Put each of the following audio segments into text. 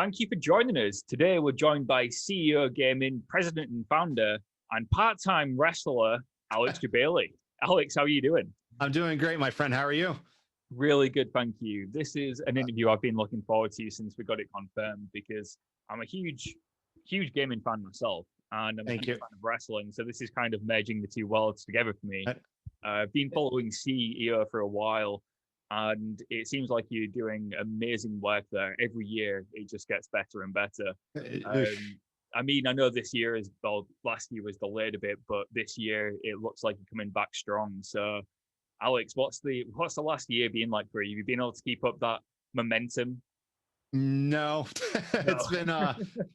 Thank you for joining us. Today, we're joined by CEO Gaming, president and founder, and part-time wrestler, Alex Jebailey. Alex, how are you doing? I'm doing great, my friend. How are you? Really good, thank you. This is an interview I've been looking forward to since we got it confirmed because I'm a huge gaming fan myself, and I'm a Thank huge you. fan of wrestling. So this is kind of merging the two worlds together for me. Uh, I've been following CEO for a while, and it seems like you're doing amazing work there. Every year, it just gets better and better. I mean, I know this year is, well, last year was delayed a bit, but this year it looks like you're coming back strong. So, Alex, what's the last year been like for you? Have you been able to keep up that momentum? No, No. it's been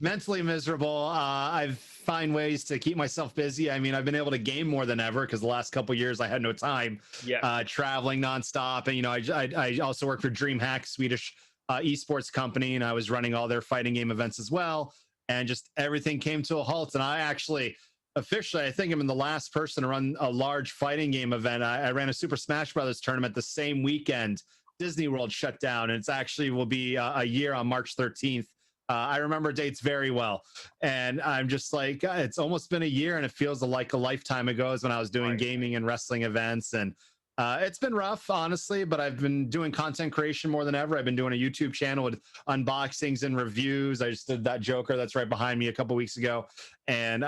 mentally miserable. I find ways to keep myself busy. I mean, I've been able to game more than ever because the last couple of years I had no time. Yeah. Traveling nonstop, and I also work for DreamHack, Swedish esports company, and I was running all their fighting game events as well. And just everything came to a halt. And I actually, officially, I think I'm the last person to run a large fighting game event. I ran a Super Smash Brothers tournament the same weekend Disney World shut down, and it's actually will be a year on March 13th. I remember dates very well, and I'm just like, it's almost been a year, and it feels like a lifetime ago is when I was doing gaming and wrestling events, and it's been rough, honestly, but I've been doing content creation more than ever. I've been doing a YouTube channel with unboxings and reviews. I just did that Joker that's right behind me a couple weeks ago, and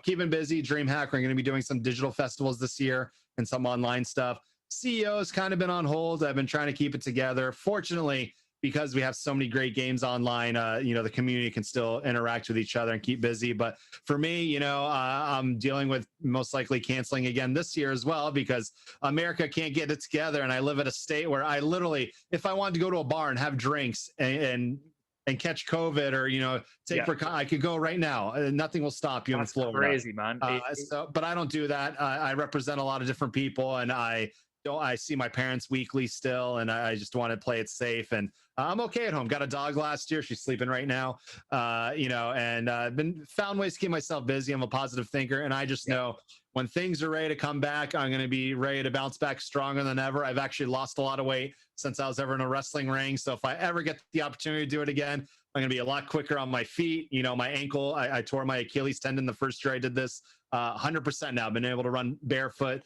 keeping busy. DreamHack, we're going to be doing some digital festivals this year and some online stuff. CEO has kind of been on hold. I've been trying to keep it together. Fortunately, because we have so many great games online, the community can still interact with each other and keep busy. But for me, I'm dealing with most likely canceling again this year as well because America can't get it together. And I live in a state where I literally, if I wanted to go to a bar and have drinks and catch COVID or, I could go right now. Nothing will stop you in Florida. Crazy, man. But I don't do that. I represent a lot of different people, and I see my parents weekly still, and I just want to play it safe. And I'm okay at home. Got a dog last year. She's sleeping right now. And been found ways to keep myself busy. I'm a positive thinker, and I just know when things are ready to come back, I'm going to be ready to bounce back stronger than ever. I've actually lost a lot of weight since I was ever in a wrestling ring. So if I ever get the opportunity to do it again, I'm going to be a lot quicker on my feet. My ankle, I tore my Achilles tendon the first year I did this. 100% now. I've been able to run barefoot.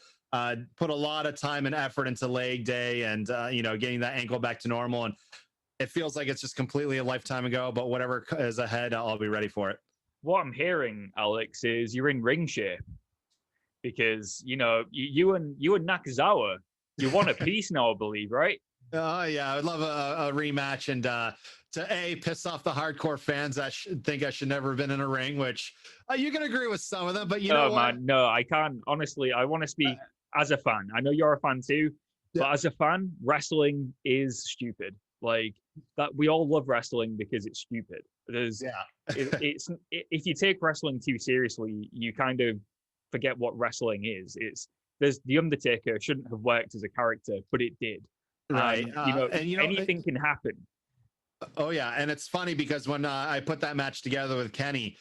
Put a lot of time and effort into leg day and, getting that ankle back to normal. And it feels like it's just completely a lifetime ago, but whatever is ahead, I'll be ready for it. What I'm hearing, Alex, is you're in ring shape because, you and Nakazawa, you want a piece now, I believe, right? Oh, yeah. I would love a rematch and to piss off the hardcore fans that think I should never have been in a ring, which you can agree with some of them, but you know what? Man, no, I can't. Honestly, I want to speak as a fan. I know you're a fan too, but as a fan, wrestling is stupid. Like that, we all love wrestling because it's stupid. If you take wrestling too seriously, you kind of forget what wrestling is. There's the Undertaker shouldn't have worked as a character, but it did. Right. Anything can happen. Oh yeah, and it's funny because when I put that match together with Kenny,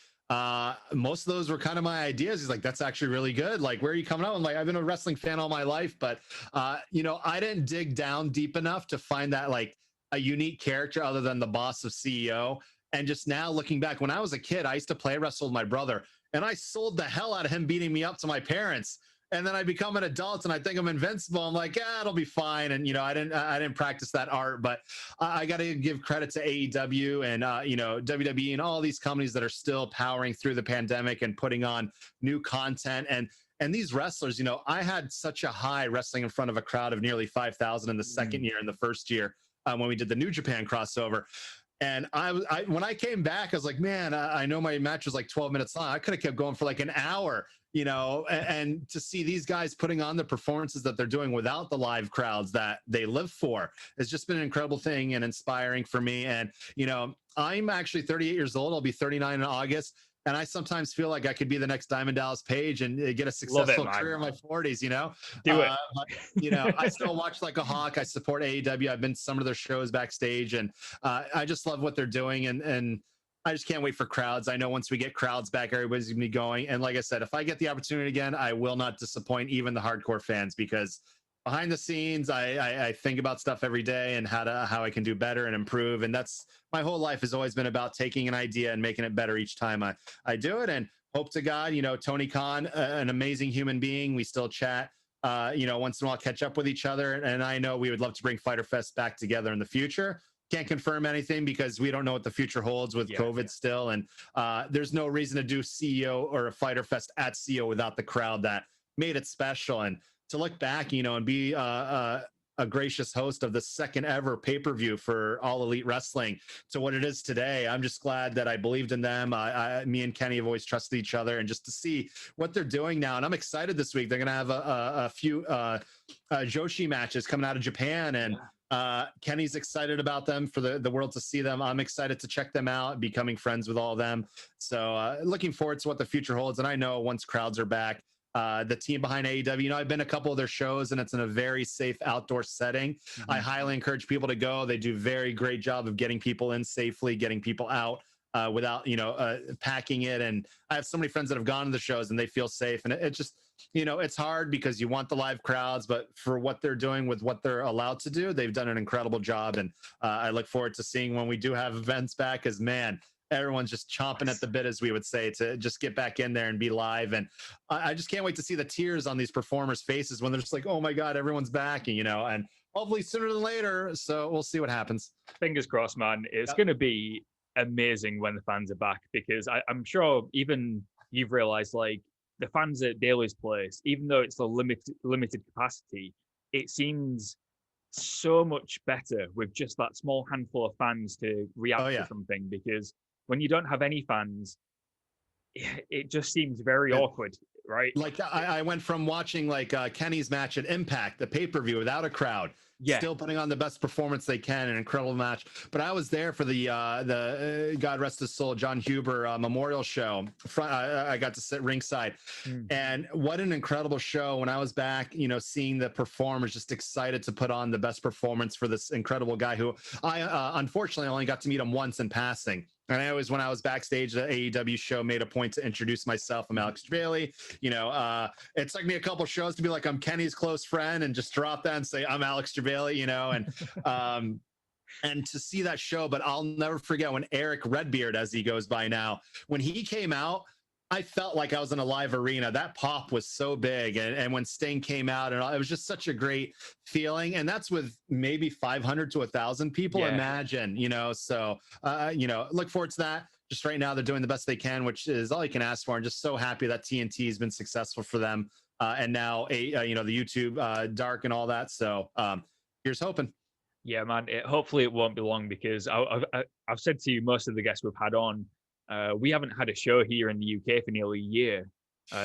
most of those were kind of my ideas. He's like, "That's actually really good. Like, where are you coming up?" I'm like, "I've been a wrestling fan all my life, but I didn't dig down deep enough to find that like a unique character other than the boss of CEO." And just now looking back, when I was a kid, I used to play wrestle with my brother, and I sold the hell out of him beating me up to my parents. And then I become an adult and I think I'm invincible. I'm like, it'll be fine. And I didn't practice that art, but I got to give credit to AEW and WWE and all these companies that are still powering through the pandemic and putting on new content. And these wrestlers, I had such a high wrestling in front of a crowd of nearly 5,000 in the second year and the first year when we did the New Japan crossover. And when I came back, I was like, man, I know my match was like 12 minutes long. I could have kept going for like an hour, and to see these guys putting on the performances that they're doing without the live crowds that they live for has just been an incredible thing and inspiring for me. And, I'm actually 38 years old. I'll be 39 in August. And I sometimes feel like I could be the next Diamond Dallas Page and get a successful career in my 40s, Do it. But, I still watch like a hawk. I support AEW. I've been to some of their shows backstage, and I just love what they're doing. And I just can't wait for crowds. I know once we get crowds back, everybody's going to be going. And like I said, if I get the opportunity again, I will not disappoint even the hardcore fans because behind the scenes, I think about stuff every day and how I can do better and improve. And that's my whole life has always been about taking an idea and making it better each time I do it. And hope to God, Tony Khan, an amazing human being. We still chat, once in a while, catch up with each other. And I know we would love to bring Fighter Fest back together in the future. Can't confirm anything because we don't know what the future holds with COVID still. And there's no reason to do CEO or a Fighter Fest at CEO without the crowd that made it special. And to look back, and be a gracious host of the second ever pay-per-view for All Elite Wrestling to what it is today. I'm just glad that I believed in them. Me and Kenny have always trusted each other, and just to see what they're doing now. And I'm excited this week. They're going to have a few Joshi matches coming out of Japan, and Kenny's excited about them for the world to see them. I'm excited to check them out, becoming friends with all of them. So looking forward to what the future holds. And I know once crowds are back, the team behind AEW, I've been to a couple of their shows, and it's in a very safe outdoor setting. I highly encourage people to go. They do a very great job of getting people in safely, getting people out without, packing it. And I have so many friends that have gone to the shows and they feel safe. And it just, it's hard because you want the live crowds, but for what they're doing with what they're allowed to do, they've done an incredible job. And I look forward to seeing when we do have events back, as man, everyone's just chomping at the bit, as we would say, to just get back in there and be live. And I just can't wait to see the tears on these performers' faces when they're just like, oh my God, everyone's back, and hopefully sooner than later. So we'll see what happens. Fingers crossed, man. It's going to be amazing when the fans are back, because I'm sure even you've realized, like, the fans at Daly's Place, even though it's a limited capacity, it seems so much better with just that small handful of fans to react to something, because when you don't have any fans, it just seems very awkward, right? Like I went from watching like Kenny's match at Impact, the pay-per-view without a crowd, still putting on the best performance they can, an incredible match. But I was there for the God rest his soul, John Huber memorial show. I got to sit ringside, and what an incredible show. When I was back, seeing the performers just excited to put on the best performance for this incredible guy who I unfortunately only got to meet him once in passing. And I always, when I was backstage at the AEW show, made a point to introduce myself. I'm Alex Jebailey. It took me a couple shows to be like, I'm Kenny's close friend, and just drop that and say, I'm Alex Jebailey, and to see that show. But I'll never forget when Eric Redbeard, as he goes by now, when he came out, I felt like I was in a live arena. That pop was so big. And when Sting came out, and it was just such a great feeling. And that's with maybe 500 to 1,000 people, imagine, so, look forward to that. Just right now, they're doing the best they can, which is all you can ask for. And just so happy that TNT has been successful for them. And now, the YouTube Dark and all that. So here's hoping. Yeah, man. Hopefully it won't be long, because I've said to you, most of the guests we've had on, we haven't had a show here in the UK for nearly a year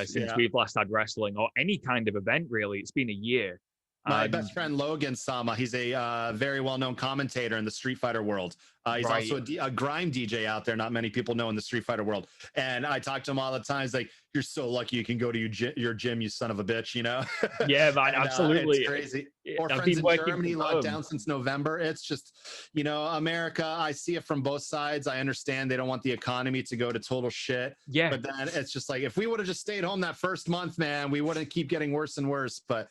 since we've last had wrestling or any kind of event, really. It's been a year. My best friend Logan Sama, he's a very well-known commentator in the Street Fighter world. He's also a grime DJ out there. Not many people know in the Street Fighter world. And I talk to him all the time. He's like, you're so lucky you can go to your gym, you son of a bitch, Yeah, man, and, absolutely. It's crazy. Or friends in Germany locked down since November. It's just, America, I see it from both sides. I understand they don't want the economy to go to total shit. Yeah. But then it's just like, if we would have just stayed home that first month, man, we wouldn't keep getting worse and worse. But,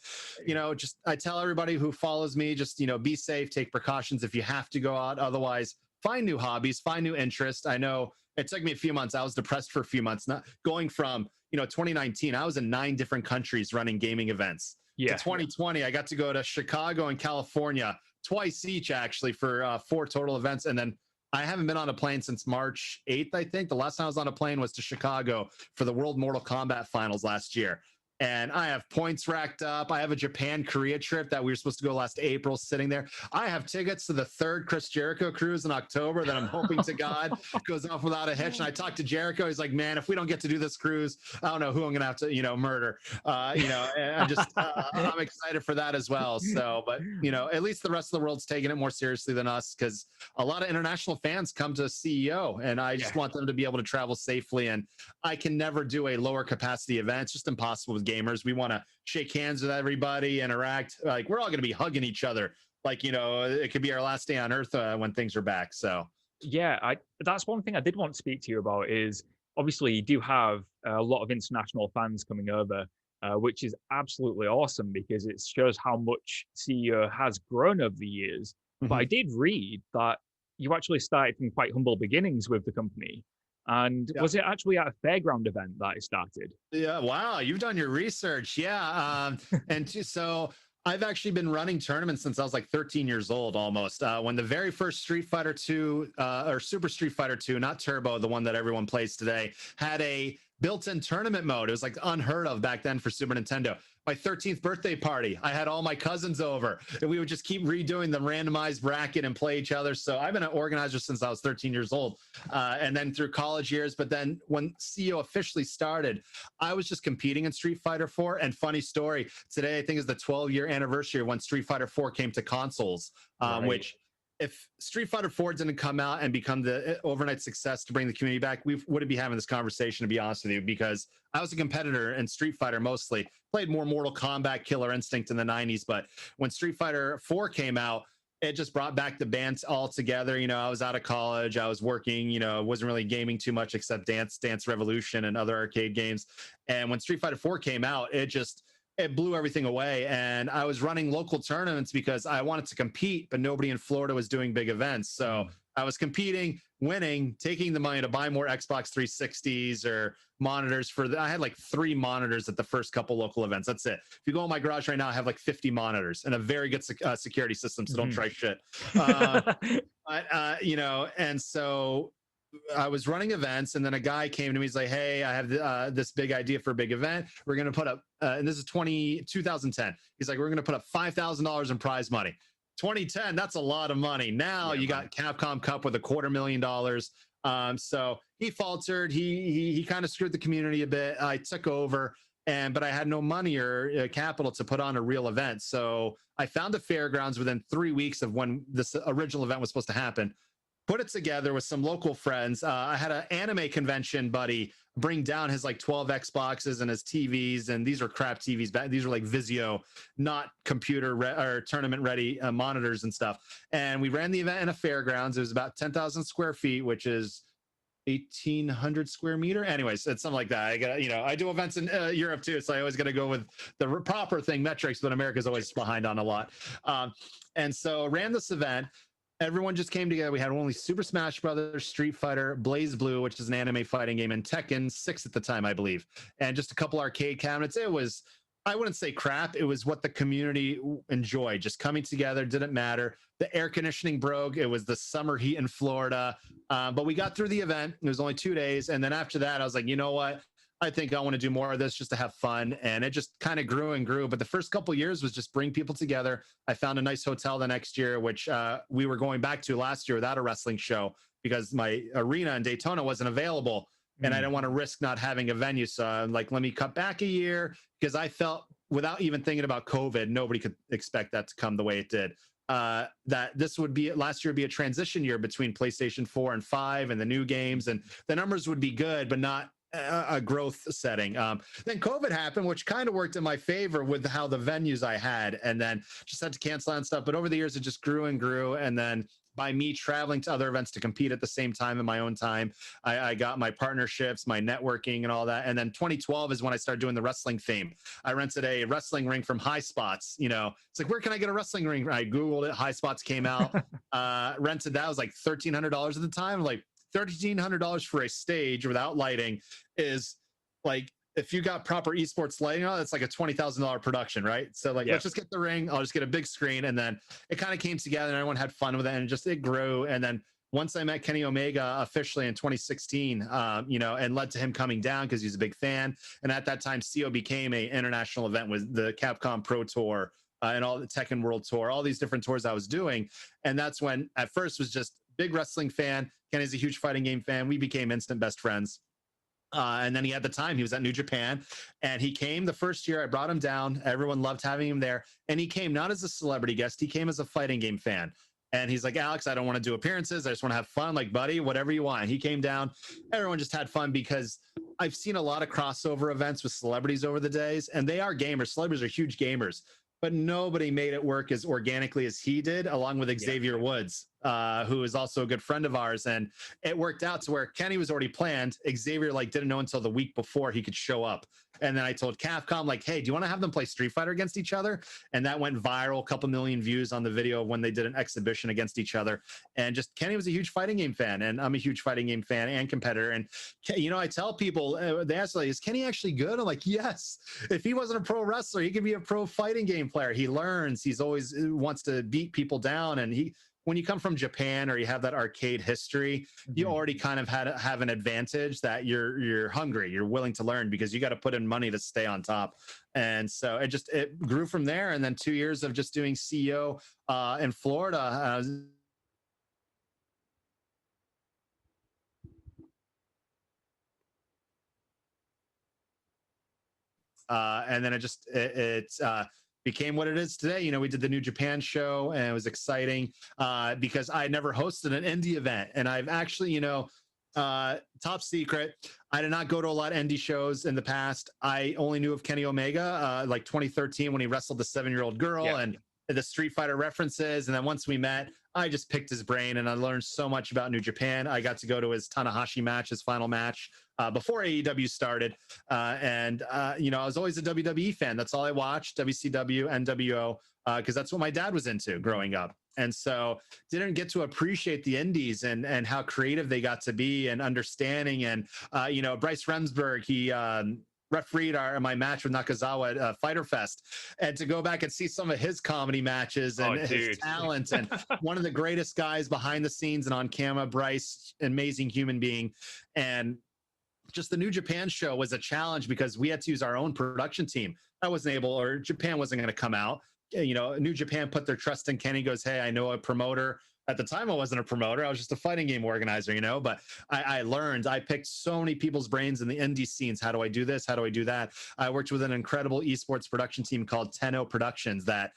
just I tell everybody who follows me, just, be safe, take precautions if you have to go out. Otherwise, find new hobbies, find new interests. I know it took me a few months. I was depressed for a few months, not going from, 2019, I was in 9 different countries running gaming events. To 2020, I got to go to Chicago and California twice each, actually, for 4 total events. And then I haven't been on a plane since March 8th, I think. The last time I was on a plane was to Chicago for the World Mortal Kombat Finals last year. And I have points racked up. I have a Japan-Korea trip that we were supposed to go last April, sitting there. I have tickets to the 3rd Chris Jericho cruise in October that I'm hoping to God goes off without a hitch. And I talked to Jericho. He's like, man, if we don't get to do this cruise, I don't know who I'm going to have to, murder. And I'm excited for that as well. So, but, at least the rest of the world's taking it more seriously than us, because a lot of international fans come to CEO, and I just want them to be able to travel safely. And I can never do a lower capacity event. It's just impossible with gamers. We want to shake hands with everybody, interact. Like, we're all going to be hugging each other. Like, it could be our last day on earth when things are back. So yeah, that's one thing I did want to speak to you about. Is obviously you do have a lot of international fans coming over. which is absolutely awesome because it shows how much CEO has grown over the years. But I did read that you actually started from quite humble beginnings with the company. And Yeah. was it actually at a fairground event that it started? Yeah. Wow. You've done your research. Yeah. So I've actually been running tournaments since I was like 13 years old almost. When the very first Street Fighter 2 or Super Street Fighter 2, not Turbo, the one that everyone plays today, had a built-in tournament mode. It was like unheard of back then for Super Nintendo. My 13th birthday party, I had all my cousins over, and we would just keep redoing the randomized bracket and play each other. So I've been an organizer since I was 13 years old, and then through college years. But then when CEO officially started, I was just competing in Street Fighter 4. And funny story, today I think is the 12-year anniversary when Street Fighter 4 came to consoles, which if Street Fighter 4 didn't come out and become the overnight success to bring the community back, we wouldn't be having this conversation, to be honest with you, because I was a competitor in Street Fighter mostly, played more Mortal Kombat, Killer Instinct in the 90s. But when Street Fighter 4 came out, it just brought back the bands all together. You know, I was out of college, I was working, you know, wasn't really gaming too much except Dance Revolution and other arcade games. And when Street Fighter 4 came out, it blew everything away. And I was running local tournaments because I wanted to compete, but nobody in Florida was doing big events. So I was competing, winning, taking the money to buy more Xbox 360s or monitors I had like 3 monitors at the first couple local events. That's it. If you go in my garage right now, I have like 50 monitors and a very good security system. So don't try shit. You know, and so I was running events, and then a guy came to me. He's like, "Hey, I have this big idea for a big event. We're going to put up, and this is 2010. He's like, we're going to put up $5,000 in prize money. 2010, that's a lot of money. Now you got Capcom Cup with $250,000. So he faltered. He kind of screwed the community a bit. I took over, but I had no money or capital to put on a real event. So I found a fairgrounds within 3 weeks of when this original event was supposed to happen. Put it together with some local friends. I had an anime convention buddy bring down his like 12 Xboxes and his TVs, and these are crap TVs. These were like Vizio, not computer or tournament ready monitors and stuff. And we ran the event in a fairgrounds. It was about 10,000 square feet, which is 1,800 square meter. Anyways, it's something like that. I got, you know, I do events in Europe too, so I always got to go with the proper thing, metrics, but America's always behind on a lot. And so ran this event. Everyone just came together. We had only Super Smash Brothers, Street Fighter, Blaze Blue, which is an anime fighting game, and Tekken 6 at the time, I believe, and just a couple arcade cabinets. It was, I wouldn't say crap. It was what the community enjoyed. Just coming together, didn't matter. The air conditioning broke. It was the summer heat in Florida, but we got through the event. It was only 2 days, and then after that, I was like, you know what? I think I want to do more of this just to have fun. And it just kind of grew and grew. But the first couple of years was just bring people together. I found a nice hotel the next year, which we were going back to last year without a wrestling show because my arena in Daytona wasn't available. And I didn't want to risk not having a venue. So I'm like, let me cut back a year because I felt without even thinking about COVID, nobody could expect that to come the way it did. That this would be last year would be a transition year between PlayStation 4 and 5 and the new games. And the numbers would be good, but not a growth setting. Then COVID happened, which kind of worked in my favor with how the venues I had, and then just had to cancel on stuff. But over the years, it just grew and grew. And then by me traveling to other events to compete at the same time in my own time, I got my partnerships, my networking and all that. And then 2012 is when I started doing the wrestling theme. I rented a wrestling ring from High Spots. You know, it's like, where can I get a wrestling ring? I Googled it. High Spots came out. Rented that. It was like $1,300 at the time. Like, $1,300 for a stage without lighting is like, if you got proper esports lighting on, it's like a $20,000 production, right? So like, let's just get the ring. I'll just get a big screen. And then it kind of came together and everyone had fun with it, and it grew. And then once I met Kenny Omega officially in 2016, you know, and led to him coming down because he's a big fan. And at that time, CO became an international event with the Capcom Pro Tour and all the Tekken World Tour, all these different tours I was doing. And that's when at first was just big wrestling fan. Kenny's a huge fighting game fan. We became instant best friends. And then at the time, he was at New Japan, and he came the first year. I brought him down. Everyone loved having him there. And he came not as a celebrity guest. He came as a fighting game fan. And he's like, Alex, I don't want to do appearances. I just want to have fun. Like, buddy, whatever you want. He came down. Everyone just had fun because I've seen a lot of crossover events with celebrities over the days, and they are gamers. Celebrities are huge gamers. But nobody made it work as organically as he did, along with Xavier Woods, who is also a good friend of ours. And it worked out to where Kenny was already planned. Xavier didn't know until the week before he could show up. And then I told Capcom, like, hey, do you want to have them play Street Fighter against each other? And that went viral, a couple million views on the video when they did an exhibition against each other. And just Kenny was a huge fighting game fan, and I'm a huge fighting game fan and competitor. And, you know, I tell people, they ask, like, is Kenny actually good? I'm like, yes. If he wasn't a pro wrestler, he could be a pro fighting game player. He learns. He's always wants to beat people down. And when you come from Japan or you have that arcade history, you already kind of have an advantage that you're hungry, you're willing to learn, because you got to put in money to stay on top. And so it grew from there. And then 2 years of just doing CEO in Florida. And then it became what it is today. You know, we did the New Japan show, and it was exciting because I never hosted an indie event. And I've actually, you know, top secret, I did not go to a lot of indie shows in the past. I only knew of Kenny Omega like 2013 when he wrestled the 7-year-old girl, and the Street Fighter references. And then once we met, I just picked his brain, and I learned so much about New Japan. I got to go to his Tanahashi match, his final match, before AEW started. You know, I was always a WWE fan. That's all I watched, WCW, NWO, because that's what my dad was into growing up. And so didn't get to appreciate the indies and how creative they got to be and understanding. And, you know, Bryce Remsburg, he refereed my match with Nakazawa at Fighter Fest, and to go back and see some of his comedy matches and his talent, and one of the greatest guys behind the scenes and on camera, Bryce, amazing human being. And just the New Japan show was a challenge because we had to use our own production team. I wasn't able, or Japan wasn't going to come out. You know, New Japan put their trust in Kenny, goes, hey, I know a promoter. At the time, I wasn't a promoter. I was just a fighting game organizer, you know, but I learned. I picked so many people's brains in the indie scenes. How do I do this? How do I do that? I worked with an incredible esports production team called Tenno Productions that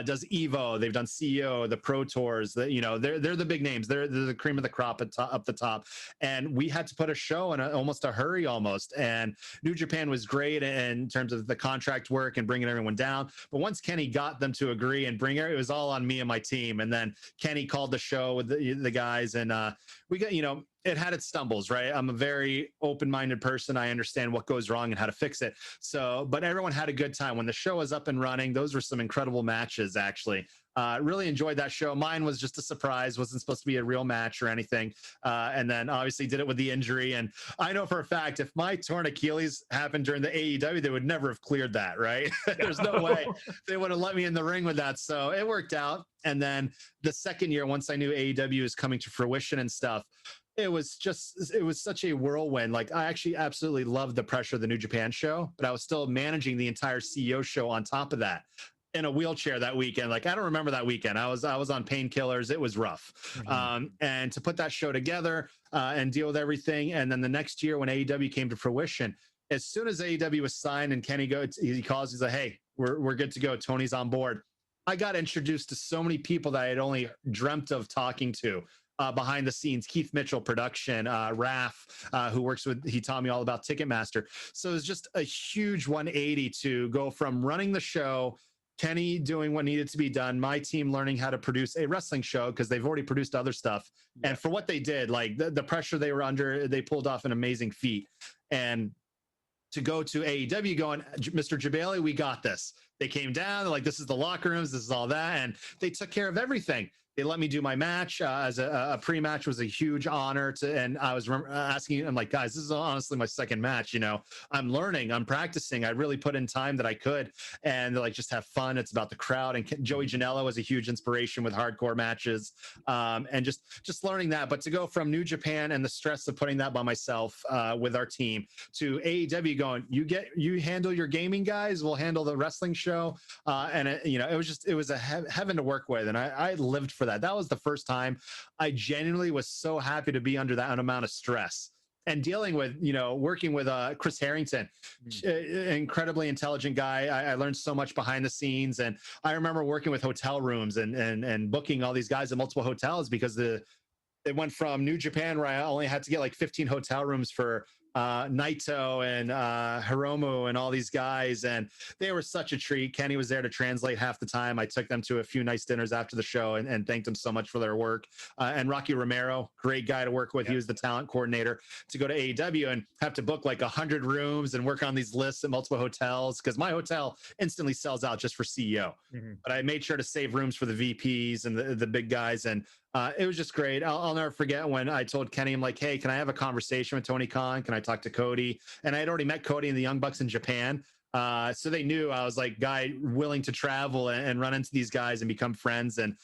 does Evo. They've done CEO, the Pro Tours. You know, they're the big names. They're the cream of the crop up the top. And we had to put a show in almost a hurry almost. And New Japan was great in terms of the contract work and bringing everyone down. But once Kenny got them to agree and bring it, it was all on me and my team. And then Kenny called the show with the guys, and we got, you know, it had its stumbles, right? I'm a very open-minded person. I understand what goes wrong and how to fix it. So, but everyone had a good time. When the show was up and running, those were some incredible matches, actually. Really enjoyed that show. Mine was just a surprise. Wasn't supposed to be a real match or anything. And then obviously did it with the injury. And I know for a fact, if my torn Achilles happened during the AEW, they would never have cleared that, right? There's no way they would have let me in the ring with that. So it worked out. And then the second year, once I knew AEW was coming to fruition and stuff, it was such a whirlwind. Like, I actually absolutely loved the pressure of the New Japan show, but I was still managing the entire CEO show on top of that in a wheelchair that weekend. Like, I don't remember that weekend. I was on painkillers. It was rough. And to put that show together and deal with everything. And then the next year when AEW came to fruition, as soon as AEW was signed and Kenny he calls, he's like, hey, we're good to go. Tony's on board. I got introduced to so many people that I had only dreamt of talking to. Behind the scenes, Keith Mitchell production, Raph, who works with, he taught me all about Ticketmaster. So it was just a huge 180 to go from running the show, Kenny doing what needed to be done, my team learning how to produce a wrestling show because they've already produced other stuff. Yeah. And for what they did, like the pressure they were under, they pulled off an amazing feat. And to go to AEW going, Mr. Jebailey, we got this. They came down, they're like, this is the locker rooms, this is all that. And they took care of everything. They let me do my match as a pre-match was a huge honor and I was asking, I'm like, guys, this is honestly my second match. You know, I'm learning, I'm practicing. I really put in time that I could. And they're like, just have fun. It's about the crowd. And Joey Janela was a huge inspiration with hardcore matches and just learning that. But to go from New Japan and the stress of putting that by myself with our team to AEW going, you handle your gaming guys, we'll handle the wrestling show. And it was a heaven to work with. And I lived for that. That was the first time I genuinely was so happy to be under that amount of stress and dealing with, working with Chris Harrington, incredibly intelligent guy. I learned so much behind the scenes. And I remember working with hotel rooms and booking all these guys at multiple hotels because it went from New Japan where I only had to get like 15 hotel rooms for Naito and Hiromu and all these guys, and they were such a treat. Kenny was there to translate half the time. I took them to a few nice dinners after the show and thanked them so much for their work. And Rocky Romero, great guy to work with. He was the talent coordinator to go to AEW and have to book like 100 rooms and work on these lists at multiple hotels, because my hotel instantly sells out just for CEO. But I made sure to save rooms for the VPs and the big guys, and it was just great. I'll never forget when I told Kenny, I'm like, hey, can I have a conversation with Tony Khan? Can I talk to Cody? And I had already met Cody and the Young Bucks in Japan. So they knew I was like guy willing to travel and run into these guys and become friends. And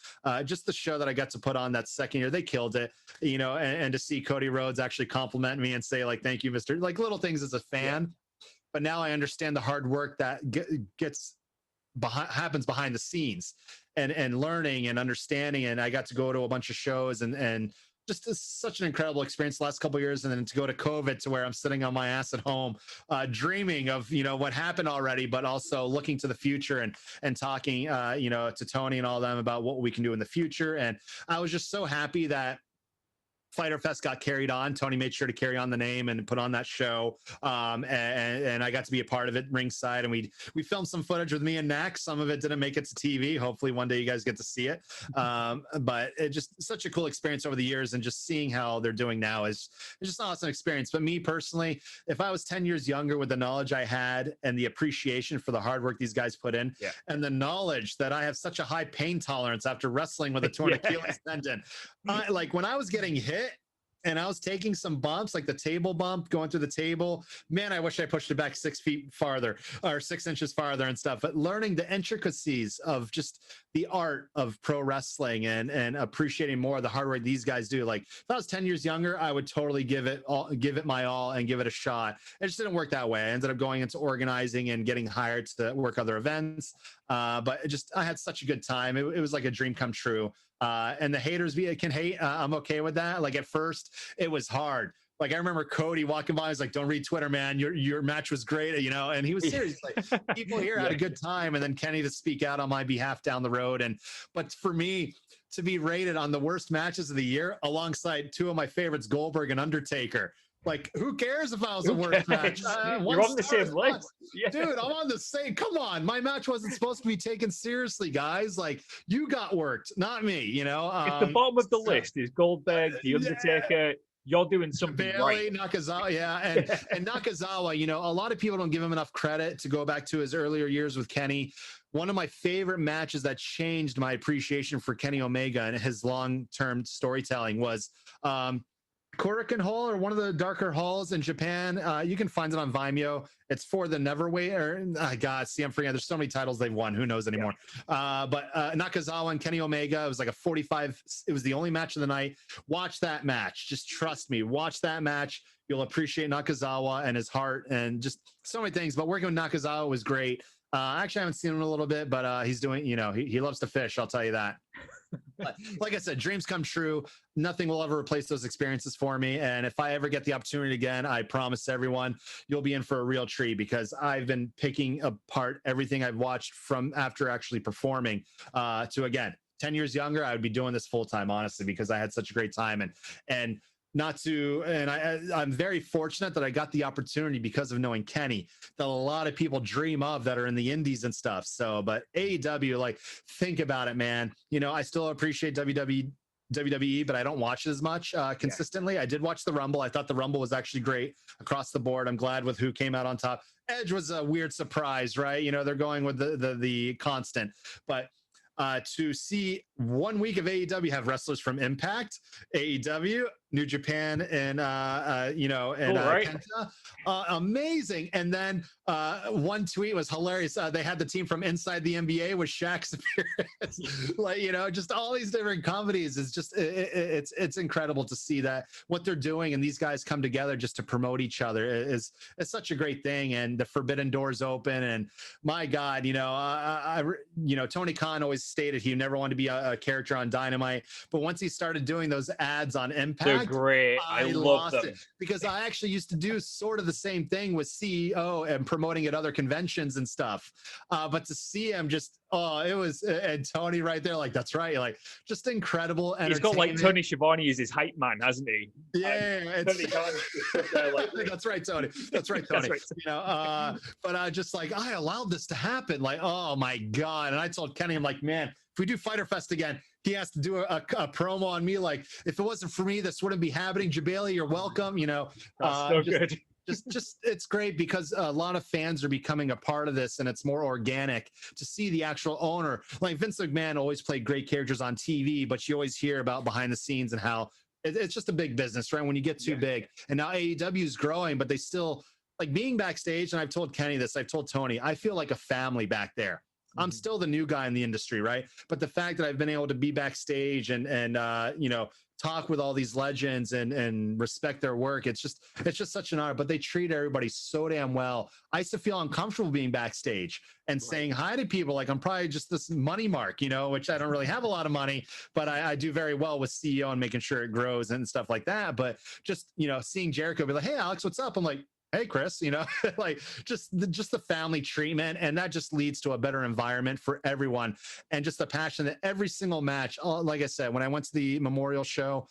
just the show that I got to put on that second year, they killed it, you know, and to see Cody Rhodes actually compliment me and say like, thank you, Mr. Like little things as a fan. But now I understand the hard work that happens behind the scenes and learning and understanding. And I got to go to a bunch of shows and just such an incredible experience the last couple of years. And then to go to COVID to where I'm sitting on my ass at home, dreaming of, you know, what happened already, but also looking to the future and talking, you know, to Tony and all them about what we can do in the future. And I was just so happy that Fighter Fest got carried on. Tony made sure to carry on the name and put on that show. And I got to be a part of it ringside. And we filmed some footage with me and Nak. Some of it didn't make it to TV. Hopefully one day you guys get to see it. But it just such a cool experience over the years, and just seeing how they're doing now is just an awesome experience. But me personally, if I was 10 years younger with the knowledge I had and the appreciation for the hard work these guys put in, and the knowledge that I have such a high pain tolerance after wrestling with a torn Achilles tendon, like when I was getting hit, and I was taking some bumps, like the table bump going through the table. Man, I wish I pushed it back 6 feet farther or 6 inches farther and stuff. But learning the intricacies of just the art of pro wrestling and appreciating more of the hard work these guys do. Like if I was 10 years younger, I would totally give it my all and give it a shot. It just didn't work that way. I ended up going into organizing and getting hired to work other events. But I had such a good time. It was like a dream come true. And the haters can hate. I'm okay with that. Like at first it was hard. Like I remember Cody walking by, I was like, don't read Twitter, man. Your match was great, you know? And he was serious. Like people here had a good time. And then Kenny to speak out on my behalf down the road. But for me to be rated on the worst matches of the year alongside two of my favorites, Goldberg and Undertaker, like, who cares if I was the worst match? You're on the same list. Dude, I'm on the same. Come on. My match wasn't supposed to be taken seriously, guys. Like, you got worked, not me, you know? If the bottom of the list is Goldberg, The Undertaker, you're doing something Bailey, right. Nakazawa, and Nakazawa, you know, a lot of people don't give him enough credit to go back to his earlier years with Kenny. One of my favorite matches that changed my appreciation for Kenny Omega and his long-term storytelling was Korakuen Hall, or one of the darker halls in Japan. You can find it on Vimeo. It's for the Neverweight. I'm forgetting. There's so many titles they've won. Who knows anymore? But Nakazawa and Kenny Omega. It was like a 45. It was the only match of the night. Watch that match. Just trust me. Watch that match. You'll appreciate Nakazawa and his heart and just so many things. But working with Nakazawa was great. Actually, I haven't seen him in a little bit, but he's doing. You know, he loves to fish. I'll tell you that. But like I said, dreams come true. Nothing will ever replace those experiences for me. And if I ever get the opportunity again, I promise everyone you'll be in for a real treat, because I've been picking apart everything I've watched from after actually performing to, again, 10 years younger, I would be doing this full time, honestly, because I had such a great time. I'm very fortunate that I got the opportunity because of knowing Kenny, that a lot of people dream of that are in the indies and stuff. So, but AEW, like, think about it, man. You know, I still appreciate WWE, but I don't watch it as much consistently. I did watch the Rumble. I thought the Rumble was actually great across the board. I'm glad with who came out on top. Edge was a weird surprise, right? You know, they're going with the constant, but to see 1 week of AEW have wrestlers from Impact, AEW, New Japan, and Kenta, amazing. And then one tweet was hilarious. They had the team from Inside the NBA with Shaq's appearance. Like, you know, just all these different companies. Is just it's incredible to see that what they're doing, and these guys come together just to promote each other is such a great thing. And the forbidden doors open. And my God, you know, Tony Khan always stated he never wanted to be a character on Dynamite, but once he started doing those ads on Impact, great. I love them. Because I actually used to do sort of the same thing with CEO and promoting at other conventions and stuff. But to see him just, it was, and Tony right there, like, that's right. Like, just incredible entertainment. He's got like Tony Schiavone as his hype man, hasn't he? Yeah. That's right, Tony. That's right, Tony. That's right. You know, but I just like, I allowed this to happen. Like, oh my God. And I told Kenny, I'm like, man, if we do Fighter Fest again, he has to do a promo on me. Like, if it wasn't for me, this wouldn't be happening. Jebailey, you're welcome. You know, so good. just it's great because a lot of fans are becoming a part of this, and it's more organic to see the actual owner. Like Vince McMahon always played great characters on TV, but you always hear about behind the scenes and how it's just a big business, right? When you get too big, and now AEW is growing, but they still like being backstage. And I've told Kenny this, I've told Tony, I feel like a family back there. I'm still the new guy in the industry, right? But the fact that I've been able to be backstage and you know, talk with all these legends and respect their work, it's just such an honor. But they treat everybody so damn well. I used to feel uncomfortable being backstage and saying hi to people. Like I'm probably just this money mark, you know, which I don't really have a lot of money, but I do very well with CEO and making sure it grows and stuff like that. But just, you know, seeing Jericho be like, hey, Alex, what's up? I'm like, hey, Chris, you know, like just the family treatment. And that just leads to a better environment for everyone. And just the passion that every single match, like I said, when I went to the memorial show,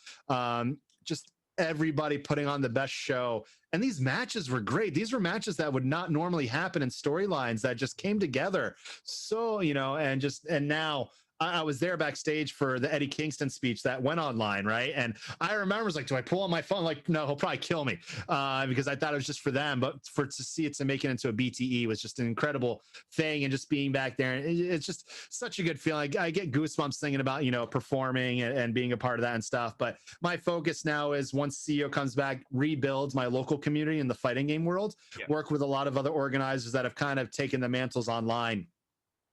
just everybody putting on the best show. And these matches were great. These were matches that would not normally happen in storylines that just came together. So, you know, and now I was there backstage for the Eddie Kingston speech that went online, right? And I remember, I was like, do I pull out my phone? Like, no, he'll probably kill me because I thought it was just for them. But to see it, to make it into a BTE was just an incredible thing. And just being back there, it's just such a good feeling. I get goosebumps thinking about, you know, performing and being a part of that and stuff. But my focus now is once CEO comes back, rebuilds my local community in the fighting game world, work with a lot of other organizers that have kind of taken the mantles online,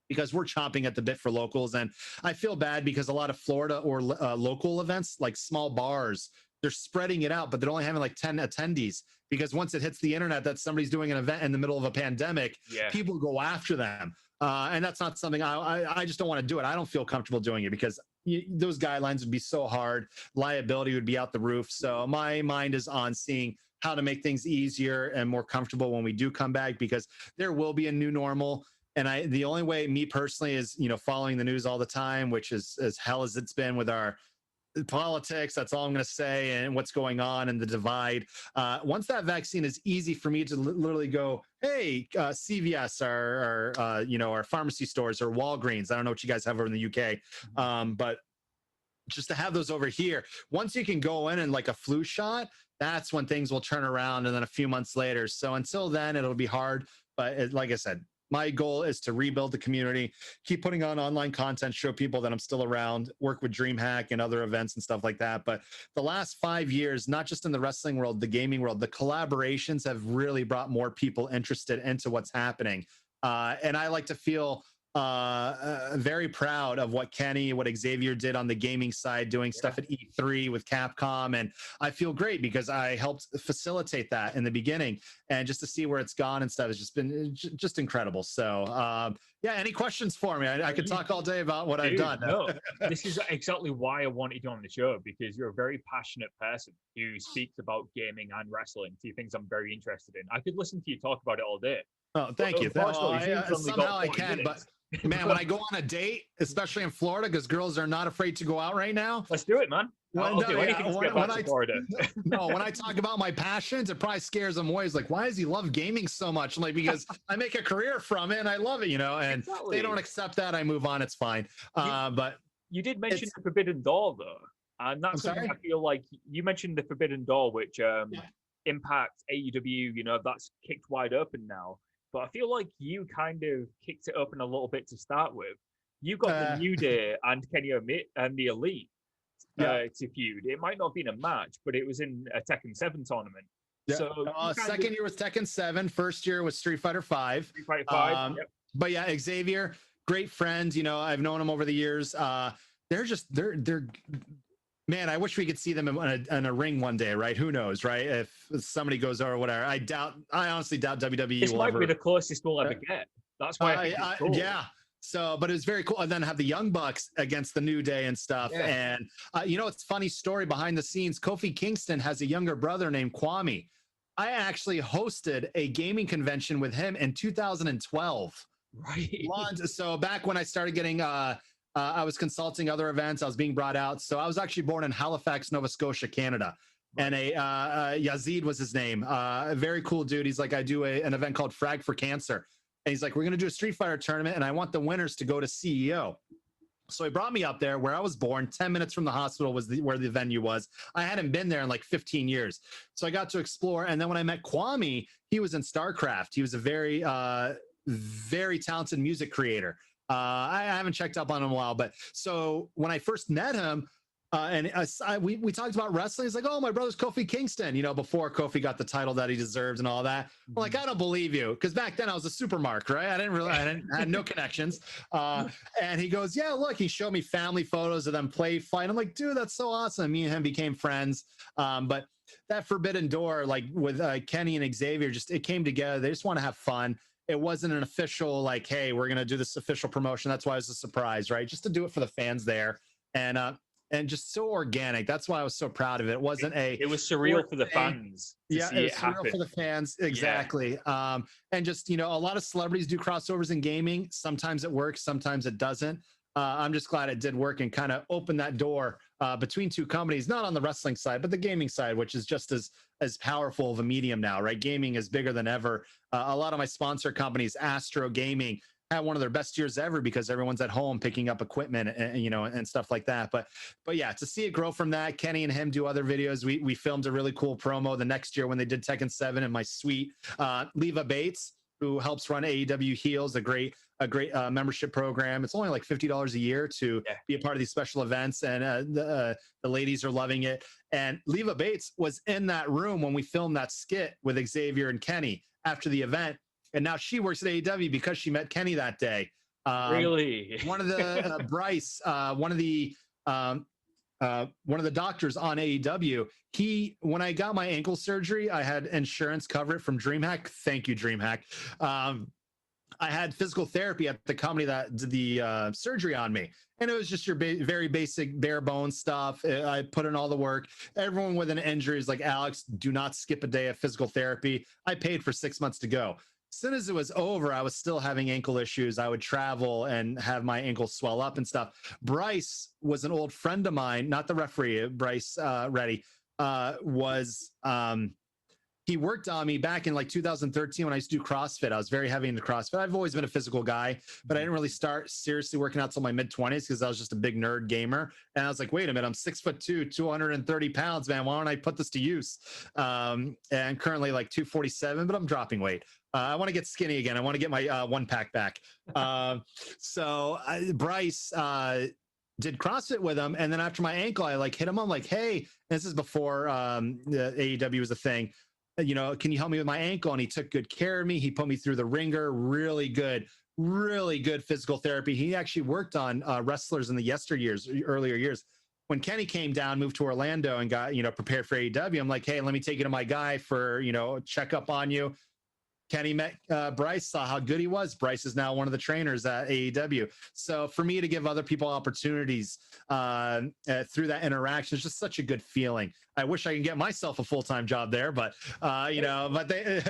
because we're chomping at the bit for locals. And I feel bad because a lot of Florida or local events, like small bars, they're spreading it out, but they're only having like 10 attendees, because once it hits the internet that somebody's doing an event in the middle of a pandemic, people go after them. And that's not something I just don't want to do it. I don't feel comfortable doing it because those guidelines would be so hard. Liability would be out the roof. So my mind is on seeing how to make things easier and more comfortable when we do come back, because there will be a new normal. And the only way, me personally, is, you know, following the news all the time, which is as hell as it's been with our politics. That's all I'm going to say, and what's going on and the divide. Once that vaccine is easy for me to literally go, hey, CVS, or you know, our pharmacy stores, or Walgreens. I don't know what you guys have over in the UK, but just to have those over here. Once you can go in and like a flu shot, that's when things will turn around. And then a few months later. So until then, it'll be hard. But like I said, my goal is to rebuild the community, keep putting on online content, show people that I'm still around, work with DreamHack and other events and stuff like that. But the last 5 years, not just in the wrestling world, the gaming world, the collaborations have really brought more people interested into what's happening. And I like to feel very proud of what Kenny, what Xavier did on the gaming side, doing stuff at E3 with Capcom. And I feel great because I helped facilitate that in the beginning, and just to see where it's gone and stuff has just been just incredible. So yeah, any questions for me? I could talk all day about what I've done. No, this is exactly why I wanted you on the show, because you're a very passionate person who speaks about gaming and wrestling, two things I'm very interested in. I could listen to you talk about it all day. Oh, thank you. Somehow I can, but man, when I go on a date, especially in Florida, because girls are not afraid to go out right now. Let's do it, man. When I talk about my passions, it probably scares them away. It's like, why does he love gaming so much? Like, because I make a career from it and I love it, you know, and they don't accept that. I move on. It's fine. But you did mention the Forbidden Door, though. And that's something I feel like you mentioned, the Forbidden Door, which Impact, AEW, you know, that's kicked wide open now. But I feel like you kind of kicked it open a little bit to start with. You got the New Day and Kenny Omega and the Elite to feud. It might not have been a match, but it was in a Tekken 7 tournament. Yeah. So second year was Tekken 7. First year was Street Fighter 5. Street Fighter 5. But yeah, Xavier, great friends. You know, I've known him over the years. They're man, I wish we could see them in a ring one day, right? Who knows, right? If somebody goes over or whatever. I honestly doubt WWE this might be the closest we'll ever get. That's why I think it's cool. Yeah. So, but it was very cool. And then have the Young Bucks against the New Day and stuff. Yeah. And it's a funny story behind the scenes. Kofi Kingston has a younger brother named Kwame. I actually hosted a gaming convention with him in 2012. Right. So back when I started getting, I was consulting other events. I was being brought out. So I was actually born in Halifax, Nova Scotia, Canada. Right. And Yazid was his name. A very cool dude. He's like, I do an event called Frag for Cancer. And he's like, we're going to do a Street Fighter tournament, and I want the winners to go to CEO. So he brought me up there where I was born. 10 minutes from the hospital was where the venue was. I hadn't been there in like 15 years. So I got to explore. And then when I met Kwame, he was in StarCraft. He was a very, very talented music creator. I haven't checked up on him in a while. But so when I first met him, we talked about wrestling. He's like, oh, my brother's Kofi Kingston, before Kofi got the title that he deserved and all that. I'm like, I don't believe you. Because back then I was a supermark, right? I had no connections. And he goes, yeah, look, he showed me family photos of them fight. I'm like, dude, that's so awesome. Me and him became friends. But that Forbidden Door, like with Kenny and Xavier, it came together. They just want to have fun. It wasn't an official, like, hey, we're going to do this official promotion. That's why it was a surprise, right? Just to do it for the fans there. And just so organic. That's why I was so proud of it. It wasn't it was surreal for the fans. It was surreal for the fans. Exactly. Yeah. And just, a lot of celebrities do crossovers in gaming. Sometimes it works, sometimes it doesn't. I'm just glad it did work and kind of opened that door between two companies, not on the wrestling side, but the gaming side, which is just as powerful of a medium now, right? Gaming is bigger than ever. A lot of my sponsor companies, Astro Gaming, had one of their best years ever because everyone's at home picking up equipment and stuff like that. But yeah, to see it grow from that, Kenny and him do other videos. We filmed a really cool promo the next year when they did Tekken 7 in my suite. Leva Bates, who helps run AEW Heels, a great membership program. It's only like $50 a year to be a part of these special events. And the ladies are loving it. And Leva Bates was in that room when we filmed that skit with Xavier and Kenny after the event. And now she works at AEW because she met Kenny that day. Really? One of the Bryce, one of the doctors on AEW. When I got my ankle surgery, I had insurance cover it from DreamHack. Thank you, DreamHack. I had physical therapy at the company that did the surgery on me. And it was just your very basic bare bones stuff. I put in all the work. Everyone with an injury is like, Alex, do not skip a day of physical therapy. I paid for 6 months to go. As soon as it was over, I was still having ankle issues. I would travel and have my ankles swell up and stuff. Bryce was an old friend of mine, not the referee, Bryce Reddy, he worked on me back in like 2013 when I used to do CrossFit. I was very heavy into CrossFit. I've always been a physical guy, but I didn't really start seriously working out till my mid-20s because I was just a big nerd gamer. And I was like, wait a minute, I'm 6'2", 230 pounds, man. Why don't I put this to use? And currently like 247, but I'm dropping weight. I want to get skinny again. I want to get my one pack back. Bryce did CrossFit with him. And then after my ankle, I like hit him. I'm like, hey, this is before the AEW was a thing. Can you help me with my ankle? And he took good care of me. He put me through the ringer. Really good physical therapy. He actually worked on wrestlers in the earlier years. When Kenny came down, moved to Orlando and got, prepared for AEW, I'm like, hey, let me take you to my guy for, check up on you. Kenny met Bryce, saw how good he was. Bryce is now one of the trainers at AEW. So for me to give other people opportunities through that interaction is just such a good feeling. I wish I could get myself a full-time job there, but they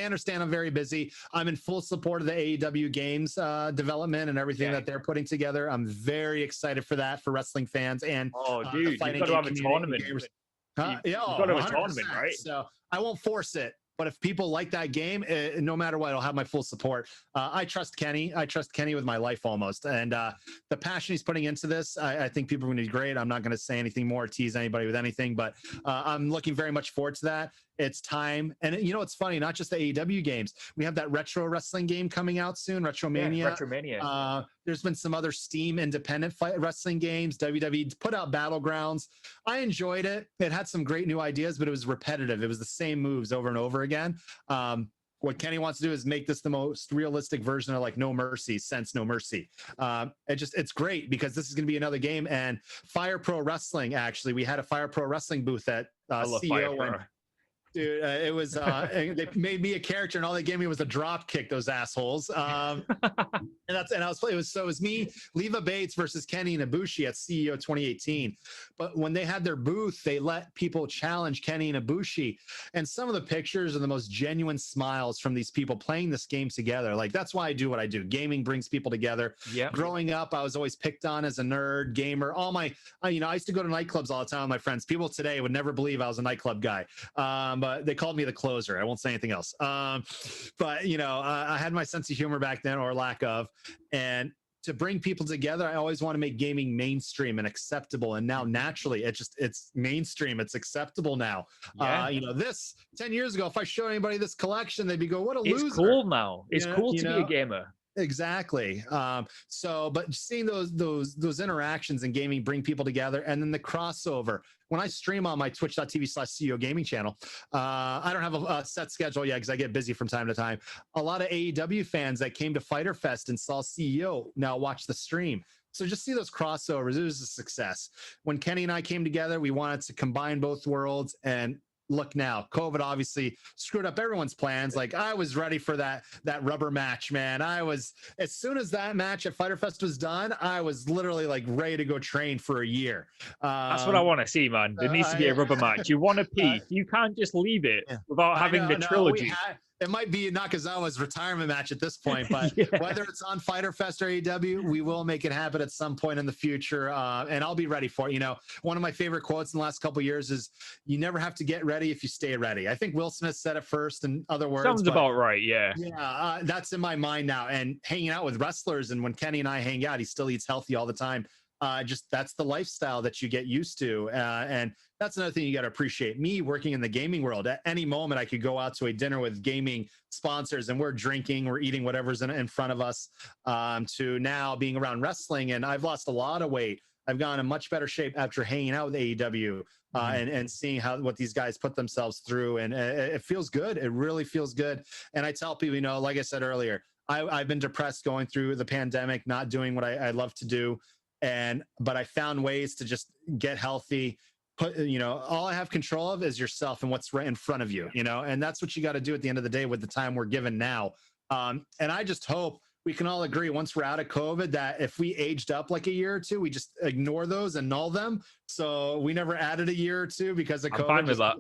understand I'm very busy. I'm in full support of the AEW games development and everything that they're putting together. I'm very excited for that for wrestling fans and you've got to have a tournament. You've got to have a tournament, right? So I won't force it. But if people like that game, no matter what, I'll have my full support. I trust Kenny. I trust Kenny with my life almost. And the passion he's putting into this, I think people are going to be great. I'm not going to say anything more, tease anybody with anything, but I'm looking very much forward to that. It's time. And it's funny, not just the AEW games. We have that retro wrestling game coming out soon, Retromania. Yeah, Retromania. There's been some other Steam independent wrestling games. WWE put out Battlegrounds. I enjoyed it. It had some great new ideas, but it was repetitive. It was the same moves over and over again. What Kenny wants to do is make this the most realistic version of like No Mercy, Sense No Mercy. It's great because this is going to be another game. And Fire Pro Wrestling, actually, we had a Fire Pro Wrestling booth at CEO. Dude, it was they made me a character, and all they gave me was a drop kick. Those assholes. It was me, Leva Bates versus Kenny and Ibushi at CEO 2018. But when they had their booth, they let people challenge Kenny and Ibushi, and some of the pictures are the most genuine smiles from these people playing this game together. Like, that's why I do what I do. Gaming brings people together. Yeah. Growing up, I was always picked on as a nerd gamer. I used to go to nightclubs all the time with my friends. People today would never believe I was a nightclub guy. But they called me the closer. I won't say anything else. But I had my sense of humor back then, or lack of, and to bring people together, I always want to make gaming mainstream and acceptable. And now naturally, it's mainstream. It's acceptable now. Yeah. This 10 years ago, if I showed anybody this collection, they'd be go, what a loser. It's cool now. It's cool to be a gamer. Exactly. But seeing those interactions in gaming bring people together, and then the crossover. When I stream on my twitch.tv/CEO gaming channel, I don't have a set schedule yet because I get busy from time to time. A lot of AEW fans that came to Fyter Fest and saw CEO now watch the stream. So just see those crossovers. It was a success. When Kenny and I came together, we wanted to combine both worlds, and look now, COVID obviously screwed up everyone's plans. Like, I was ready for that rubber match, man. As soon as that match at Fyter Fest was done, I was literally like ready to go train for a year. That's what I want to see, man. There needs to be a rubber match. You want to peak. You can't just leave it without having the trilogy. It might be Nakazawa's retirement match at this point, but whether it's on Fyter Fest or AEW, we will make it happen at some point in the future, and I'll be ready for it. One of my favorite quotes in the last couple of years is, "You never have to get ready if you stay ready." I think Will Smith said it first, in other words. Sounds about right, yeah. Yeah, that's in my mind now. And hanging out with wrestlers, and when Kenny and I hang out, he still eats healthy all the time. That's the lifestyle that you get used to. And that's another thing you got to appreciate. Me working in the gaming world, at any moment I could go out to a dinner with gaming sponsors and we're drinking, we're eating whatever's in front of us, to now being around wrestling. And I've lost a lot of weight. I've gone in much better shape after hanging out with AEW and seeing what these guys put themselves through. And it feels good. It really feels good. And I tell people, like I said earlier, I've been depressed going through the pandemic, not doing what I love to do. But I found ways to just get healthy. All I have control of is yourself and what's right in front of you, and that's what you got to do at the end of the day with the time we're given now. And I just hope we can all agree, once we're out of COVID, that if we aged up like a year or two, we just ignore those and null them. So we never added a year or two because of COVID. I'm fine with that.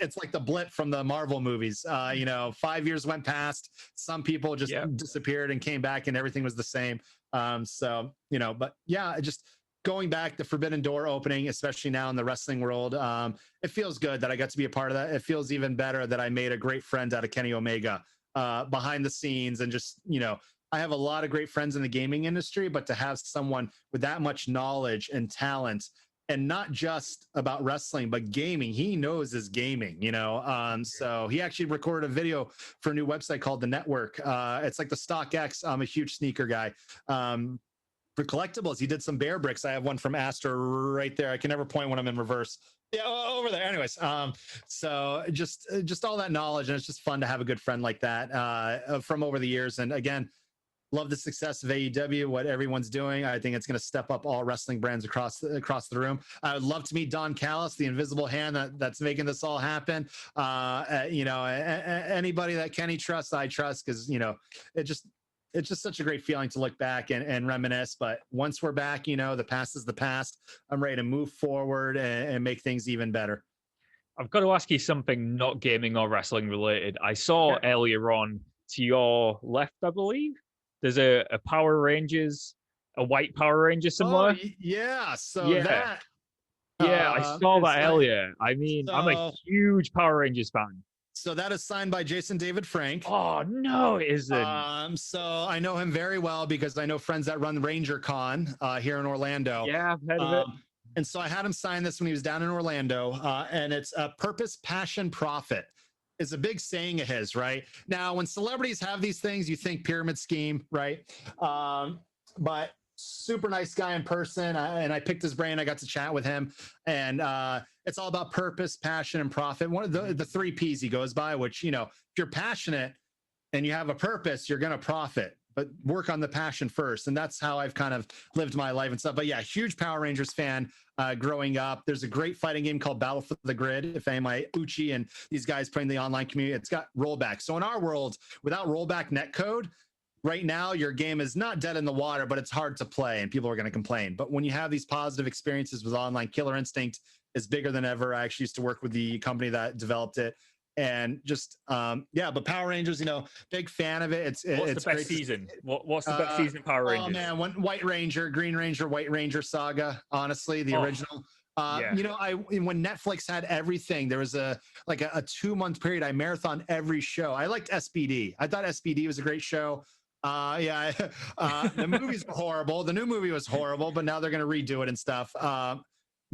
It's like the blip from the Marvel movies. 5 years went past. Some people just disappeared and came back, and everything was the same. Just going back, the Forbidden Door opening, especially now in the wrestling world, it feels good that I got to be a part of that. It feels even better that I made a great friend out of Kenny Omega behind the scenes. And just, I have a lot of great friends in the gaming industry, but to have someone with that much knowledge and talent, and not just about wrestling, but gaming. He knows his gaming, so he actually recorded a video for a new website called The Network. It's like the StockX. I'm a huge sneaker guy. For collectibles, he did some bear bricks. I have one from Astor right there. I can never point when I'm in reverse. Yeah, over there. Anyways, so just all that knowledge, and it's just fun to have a good friend like that from over the years. And again, love the success of AEW, what everyone's doing. I think it's going to step up all wrestling brands across the room. I would love to meet Don Callis, the invisible hand that's making this all happen. Anybody that Kenny trusts, I trust, because it's just such a great feeling to look back and reminisce. But once we're back, the past is the past. I'm ready to move forward and make things even better. I've got to ask you something not gaming or wrestling related. I saw earlier on to your left, I believe, there's a Power Rangers, a white Power Ranger somewhere. Oh, yeah. So I saw that earlier. I mean, I'm a huge Power Rangers fan. So that is signed by Jason David Frank. Oh, no, it isn't. So I know him very well because I know friends that run Ranger Con here in Orlando. Yeah, I've heard of it. And so I had him sign this when he was down in Orlando. And it's purpose, passion, profit. Is a big saying of his, right? Now, when celebrities have these things, you think pyramid scheme, right? But super nice guy in person. And I picked his brain. I got to chat with him. And it's all about purpose, passion, and profit. One of the 3 Ps he goes by, which, if you're passionate and you have a purpose, you're going to profit. but work on the passion first. And that's how I've kind of lived my life and stuff. But yeah, huge Power Rangers fan growing up. There's a great fighting game called Battle for the Grid. If any of my Uchi and these guys playing the online community, it's got rollback. So in our world, without rollback netcode, right now your game is not dead in the water, but it's hard to play and people are going to complain. But when you have these positive experiences with online, Killer Instinct is bigger than ever. I actually used to work with the company that developed it. And just but Power Rangers, you know, big fan of it. It's the best season. What's the best season of Power Rangers? Oh man, White Ranger, Green Ranger, White Ranger saga. Honestly, the original. You know, when Netflix had everything, there was a 2-month period. I marathon every show. I liked SBD. I thought SBD was a great show. The movies were horrible. The new movie was horrible, but now they're going to redo it and stuff.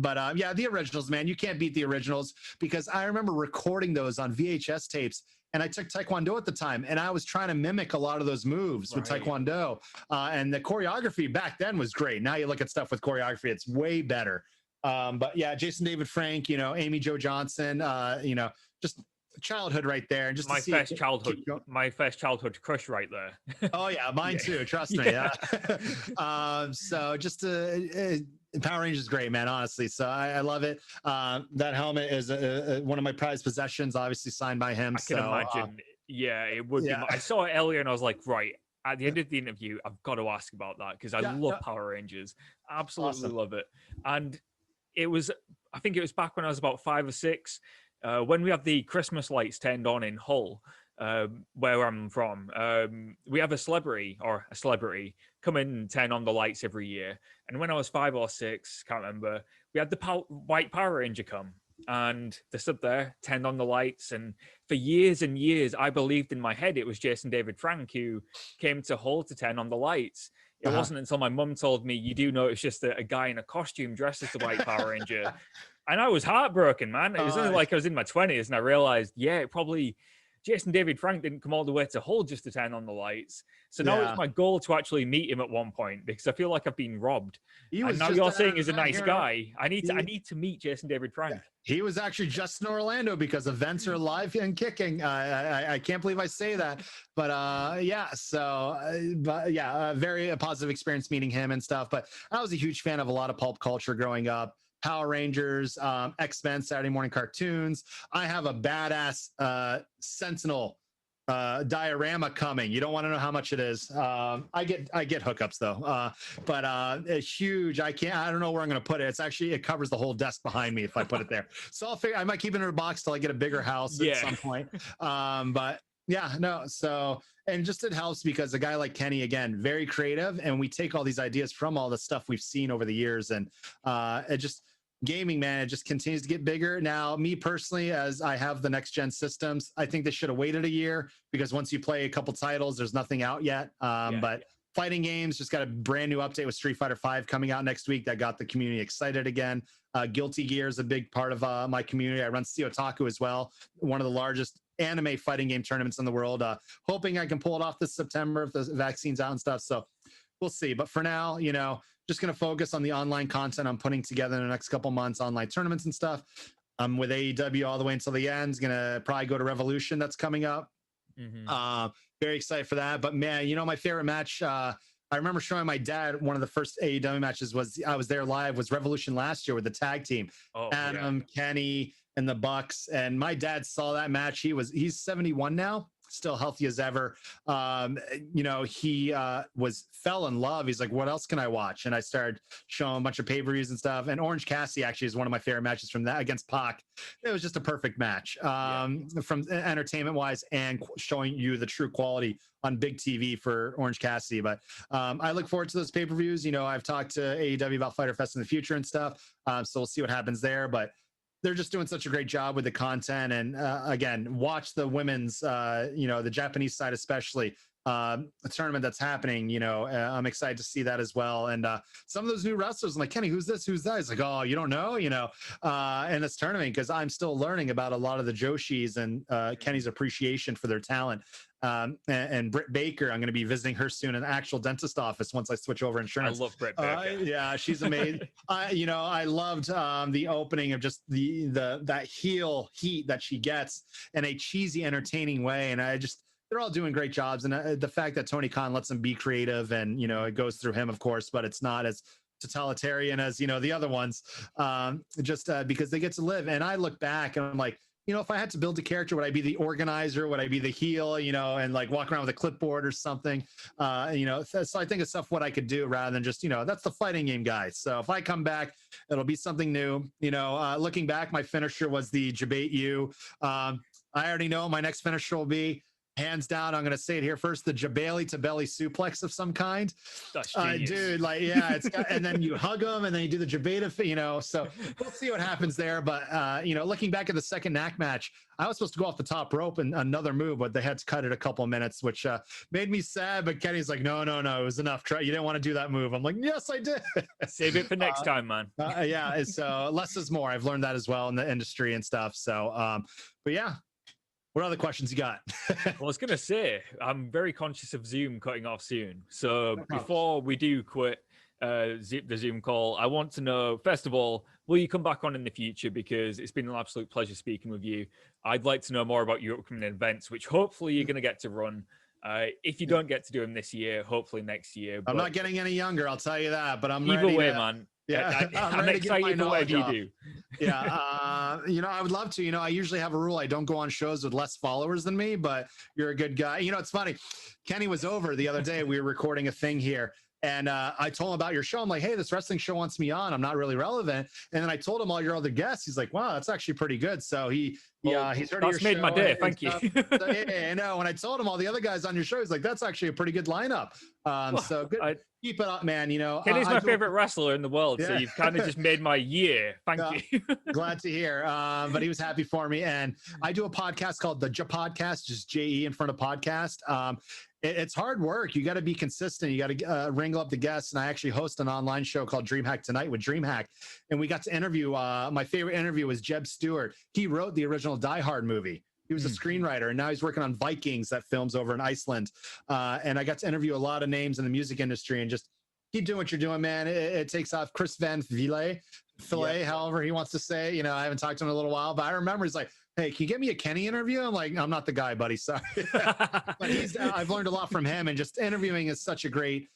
The originals, man, you can't beat the originals, because I remember recording those on VHS tapes, and I took Taekwondo at the time, and I was trying to mimic a lot of those moves with Taekwondo. And the choreography back then was great. Now you look at stuff with choreography, it's way better. But yeah, Jason David Frank, you know, Amy Jo Johnson, you know, just childhood right there. And just my first childhood crush right there. Oh yeah, mine too, trust me. So just Power Rangers is great, man, honestly. So I love it. That helmet is one of my prized possessions, obviously signed by him. I can imagine. It would be. I saw it earlier and I was like, right, at the end of the interview, I've got to ask about that, because I love Power Rangers. Absolutely love it. And I think it was back when I was about 5 or 6, when we have the Christmas lights turned on in Hull, where I'm from. We have a celebrity come in and turn on the lights every year. And when I was 5 or 6, can't remember, we had the white Power Ranger come, and they stood there, turned on the lights. And for years and years, I believed in my head it was Jason David Frank who came to Hull to turn on the lights. It wasn't until my mum told me, you do know it's just a guy in a costume dressed as the white Power Ranger. And I was heartbroken, man. It was only like I was in my 20s, and I realized, probably Jason David Frank didn't come all the way to Hull just to turn on the lights. So now it's my goal to actually meet him at one point, because I feel like I've been robbed. And now you're saying he's a nice guy. I need to meet Jason David Frank. Yeah. He was actually just in Orlando, because events are live and kicking. I can't believe I say that, but very positive experience meeting him and stuff. But I was a huge fan of a lot of pulp culture growing up. Power Rangers, X-Men, Saturday morning cartoons. I have a badass Sentinel diorama coming. You don't want to know how much it is. I get hookups though, but it's huge. I don't know where I'm going to put it. It covers the whole desk behind me if I put it there. So I'll figure, I might keep it in a box till I get a bigger house at some point. And just it helps because a guy like Kenny, again, very creative, and we take all these ideas from all the stuff we've seen over the years, and gaming, man, it just continues to get bigger. Now, me personally, as I have the next gen systems, I think they should have waited a year, because once you play a couple titles, there's nothing out yet. But fighting games just got a brand new update with Street Fighter V coming out next week that got the community excited again. Guilty Gear is a big part of my community. I run Otaku as well, one of the largest anime fighting game tournaments in the world. Hoping I can pull it off this September if the vaccine's out and stuff. So we'll see. But for now, just going to focus on the online content I'm putting together in the next couple months, online tournaments and stuff. I'm with AEW all the way until the end. Going to probably go to Revolution that's coming up. Very excited for that. But man, my favorite match, I remember showing my dad one of the first AEW matches I was there live, was Revolution last year with the tag team. Adam, Kenny, and the Bucks. And my dad saw that match. He's 71 now, still healthy as ever. He fell in love. He's like, what else can I watch? And I started showing a bunch of pay-per-views and stuff. And Orange Cassidy actually is one of my favorite matches from that, against Pac. It was just a perfect match from entertainment wise, and showing you the true quality on big TV for Orange Cassidy. But I look forward to those pay-per-views. I've talked to AEW about Fyter Fest in the future and stuff. So we'll see what happens there. But they're just doing such a great job with the content. And again, watch the women's, the Japanese side, especially a tournament that's happening. I'm excited to see that as well. And some of those new wrestlers, I'm like, Kenny, who's this? Who's that? He's like, oh, you don't know, in this tournament, because I'm still learning about a lot of the Joshis and Kenny's appreciation for their talent. And Britt Baker, I'm going to be visiting her soon in the actual dentist office once I switch over insurance. I love Britt Baker. She's amazing. I loved the opening of just that heel heat that she gets in a cheesy, entertaining way. And they're all doing great jobs. And the fact that Tony Khan lets them be creative, and, it goes through him, of course, but it's not as totalitarian as, the other ones, just because they get to live. And I look back and I'm like, if I had to build a character, would I be the organizer? Would I be the heel, and like walk around with a clipboard or something? So I think it's stuff what I could do rather than just, that's the fighting game guy. So if I come back, it'll be something new. Looking back, my finisher was the Jabate you. I already know my next finisher will be, hands down, I'm going to say it here first, the Jebailey to belly suplex of some kind. That's genius. Dude, like, yeah, and then you hug them and then you do the Jabata, so we'll see what happens there. But, looking back at the second Knack match, I was supposed to go off the top rope and another move, but they had to cut it a couple of minutes, which made me sad. But Kenny's like, no, it was enough. You didn't want to do that move. I'm like, yes, I did. Save it for next time, man. Yeah, so less is more. I've learned that as well in the industry and stuff. So, but yeah. What other questions you got? Well, I was going to say, I'm very conscious of Zoom cutting off soon. So before we do quit the Zoom call, I want to know, first of all, will you come back on in the future? Because it's been an absolute pleasure speaking with you. I'd like to know more about your upcoming events, which hopefully you're going to get to run. If you don't get to do them this year, hopefully next year. I'm not getting any younger, I'll tell you that. But I'm either way, man. Yeah, I'm excited for whatever you do. Yeah, I would love to. I usually have a rule: I don't go on shows with less followers than me. But you're a good guy. It's funny. Kenny was over the other day. We were recording a thing here, and I told him about your show. I'm like, hey, this wrestling show wants me on. I'm not really relevant. And then I told him all your other guests. He's like, wow, that's actually pretty good. So he's heard of your that's made my day. Thank you. So, yeah, I know. When I told him all the other guys on your show, he's like, that's actually a pretty good lineup. So good. Keep it up, man. Kenny's my favorite wrestler in the world, so you've kind of just made my year. Thank you. Glad to hear. But he was happy for me. And I do a podcast called the Podcast, just JE in front of podcast. It's hard work. You got to be consistent. You got to wrangle up the guests. And I actually host an online show called DreamHack Tonight with DreamHack. And we got to interview, my favorite interview was Jeb Stewart. He wrote the original Die Hard movie. He was a screenwriter, and now he's working on Vikings, that films over in Iceland. And I got to interview a lot of names in the music industry, and just keep doing what you're doing, man. It takes off. Chris Van Filet, however he wants to say. I haven't talked to him in a little while, but I remember he's like, hey, can you get me a Kenny interview? I'm like, I'm not the guy, buddy. Sorry. But I've learned a lot from him, and just interviewing is such a great,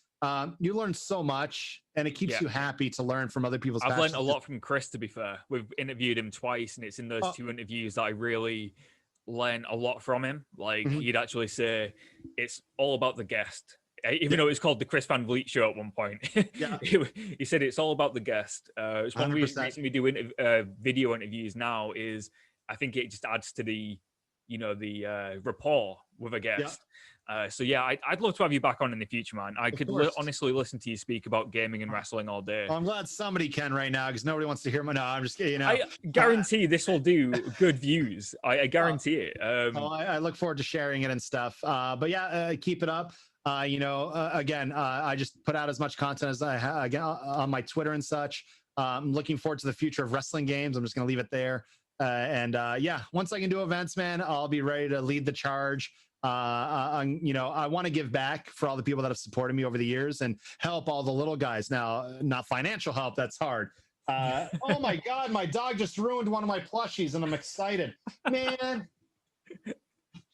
you learn so much, and it keeps you happy to learn from other people's I've learned a lot from Chris, to be fair. We've interviewed him twice, and it's in those two interviews that I really learn a lot from him. Like he'd actually say it's all about the guest, even though it's called the Chris Van Vliet show at one point. He said it's all about the guest. It's one reason we do video interviews now is I think it just adds to the rapport with a guest. So I'd love to have you back on in the future, man. I could honestly listen to you speak about gaming and wrestling all day. Well, I'm glad somebody can right now, because nobody wants to hear me. No, I'm just kidding. I guarantee this will do good views. I guarantee it. I look forward to sharing it and stuff. But keep it up. Again, I just put out as much content as I have on my Twitter and such. I'm looking forward to the future of wrestling games. I'm just going to leave it there. Once I can do events, man, I'll be ready to lead the charge. I want to give back for all the people that have supported me over the years and help all the little guys. Now, not financial help, that's hard. Oh my God, my dog just ruined one of my plushies and I'm excited. Man,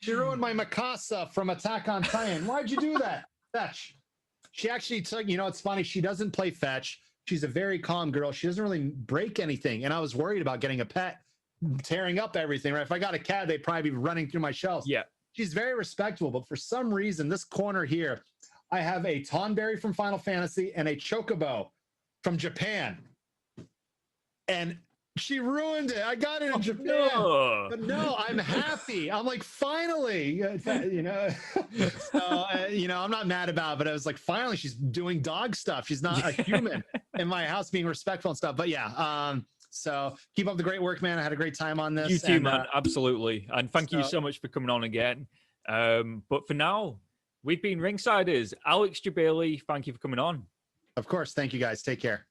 she ruined my Mikasa from Attack on Titan. Why'd you do that? Fetch. She actually took, it's funny, she doesn't play fetch. She's a very calm girl. She doesn't really break anything. And I was worried about getting a pet, tearing up everything, right? If I got a cat, they'd probably be running through my shelves. Yeah. She's very respectable, but for some reason, this corner here, I have a Tonberry from Final Fantasy and a Chocobo from Japan. And she ruined it. I got it in Japan. But no, I'm happy. I'm like, finally, So, I'm not mad about it, but I was like, finally, she's doing dog stuff. She's not a human in my house, being respectful and stuff. But so keep up the great work, man. I had a great time on this. You too, man. Absolutely. And thank you so much for coming on again. But for now, we've been Ringsiders. Alex Jebailey, thank you for coming on. Of course. Thank you, guys. Take care.